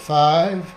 5.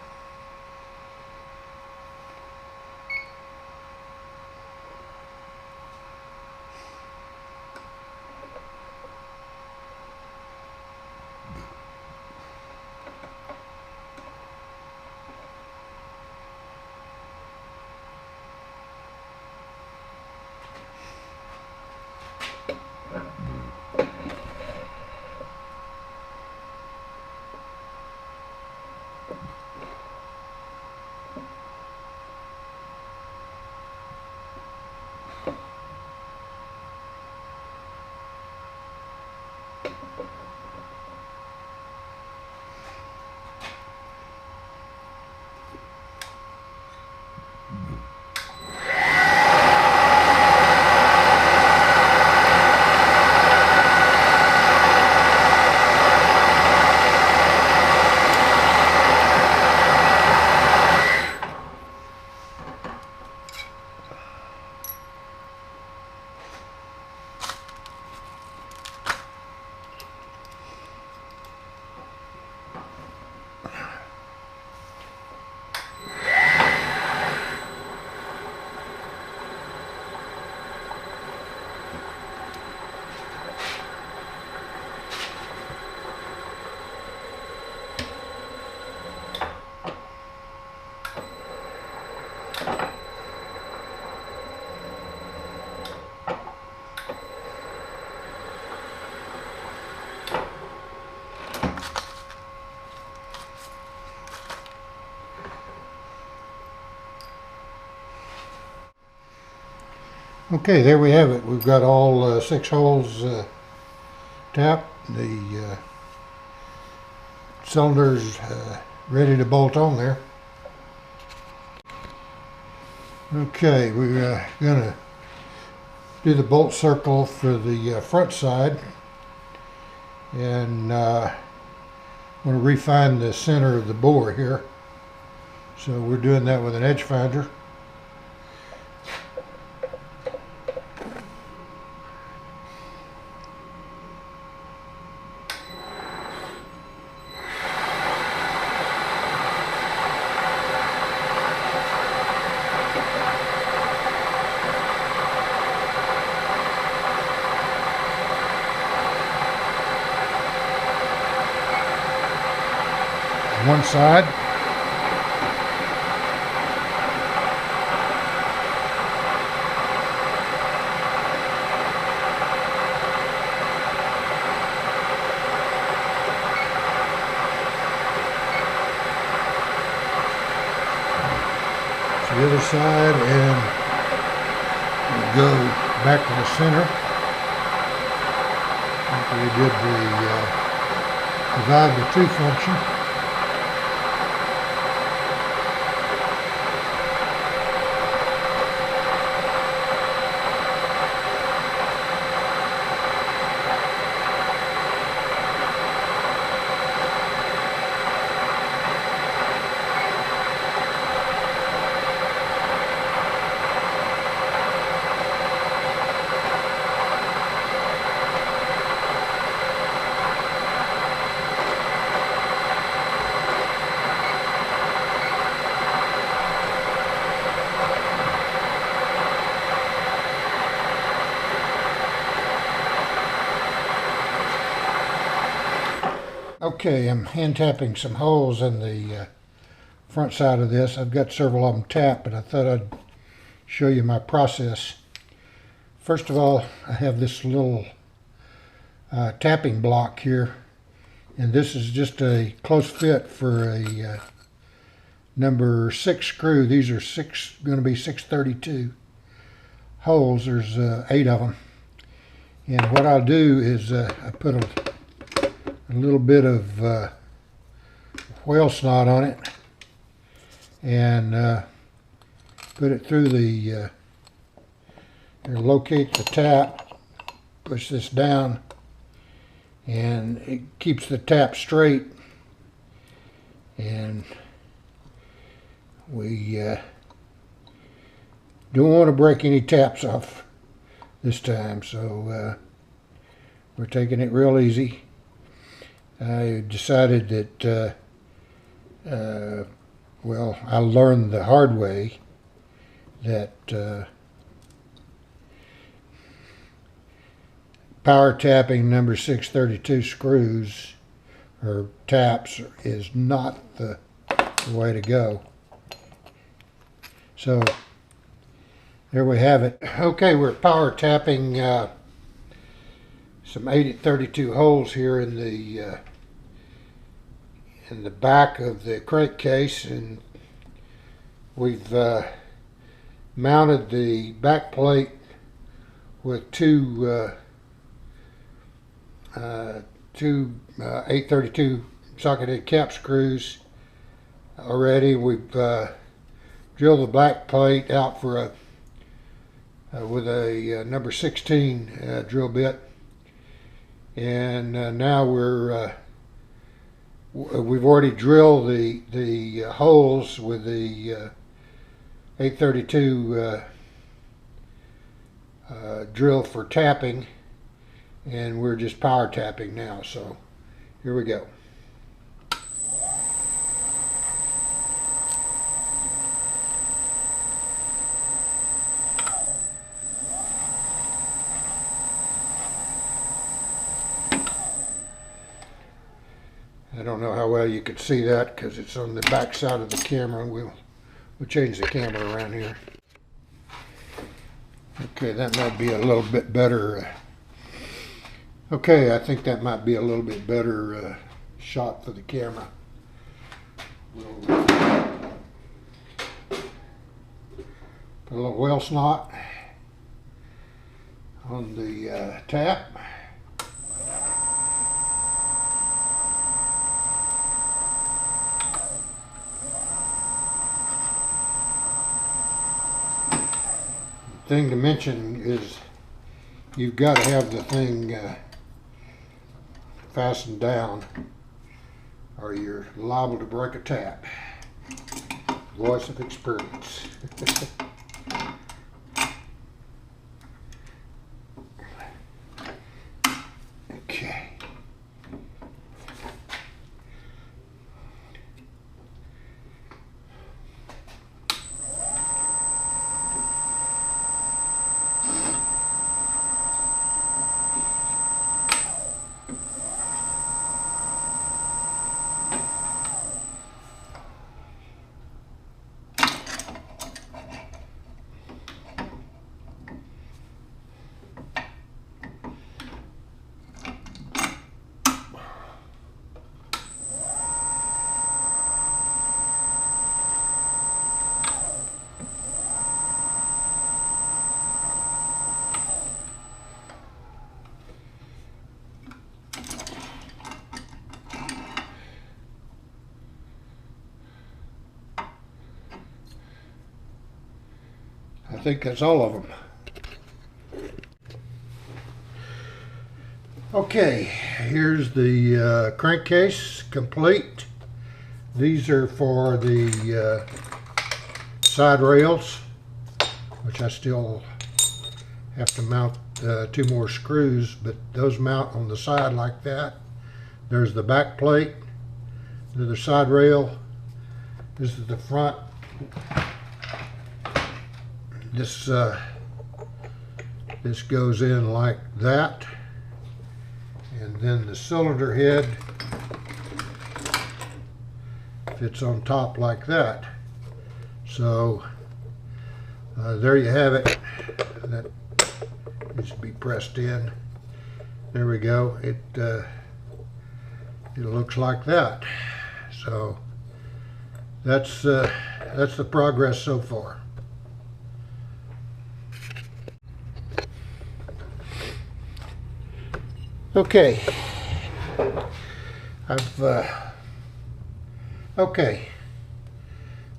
Okay, there we have it. We've got all 6 holes tapped. The cylinders ready to bolt on there. Okay, we're gonna do the bolt circle for the front side, and I'm going to refine the center of the bore here. So we're doing that with an edge finder. One side. The other side, and we'll go back to the center. After we did the divide the tree function. Okay, I'm hand tapping some holes in the front side of this. I've got several of them tapped, but I thought I'd show you my process. First of all, I have this little tapping block here, and this is just a close fit for a number 6 screw. These are going to be 632 holes. There's 8 of them, and what I'll do is I put a little bit of whale snot on it and put it through the locate the tap, push this down, and it keeps the tap straight, and we don't want to break any taps off this time, so we're taking it real easy. I decided that Well, I learned the hard way that power tapping number 632 screws or taps is not the way to go. So there we have it. Okay, we're power tapping some 832 holes here in the back of the crankcase, and we've mounted the back plate with two 832 socketed cap screws already. We've drilled the back plate out for with a number 16 drill bit, and now we've already drilled the holes with the 832 drill for tapping, and we're just power tapping now. So here we go. I don't know how well you could see that because it's on the back side of the camera. We'll change the camera around here. Okay, that might be a little bit better. Okay, I think that might be a little bit better shot for the camera. We'll put a little whale snot on the tap. Thing to mention is you've got to have the thing fastened down or you're liable to break a tap. Voice of experience. Okay. I think that's all of them. Okay, here's the crankcase complete. These are for the side rails, which I still have to mount 2 more screws, but those mount on the side like that. There's the back plate, the side rail. This is the front. This goes in like that, and then the cylinder head fits on top like that. So there you have it. That needs to be pressed in. There we go. It looks like that. So that's the progress so far. Okay, okay,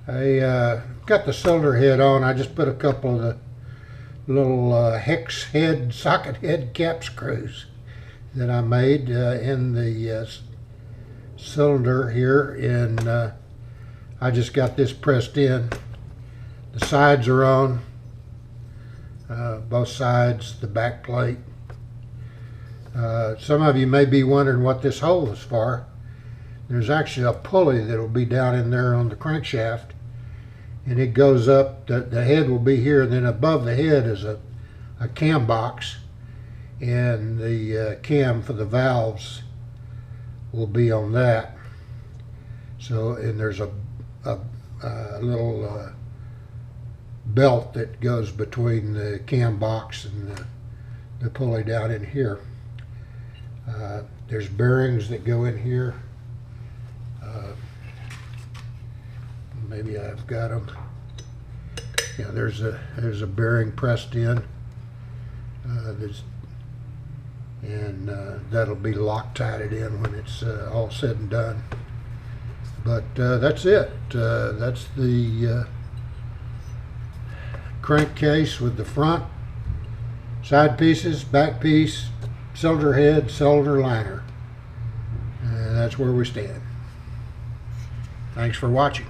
I got the cylinder head on. I just put a couple of the little hex head, socket head cap screws that I made in the cylinder here, and I just got this pressed in. The sides are on, both sides, the back plate. Some of you may be wondering what this hole is for. there's actually a pulley that'll be down in there on the crankshaft, and it goes up. The head will be here, and then above the head is a cam box, and the cam for the valves will be on that. So, and there's a little belt that goes between the cam box and the pulley down in here. There's bearings that go in here. Maybe I've got them. Yeah, there's a bearing pressed in. And that'll be Loctited in when it's all said and done. But that's it. That's the crankcase with the front, side pieces, back piece, cylinder head, cylinder liner. And that's where we stand. Thanks for watching.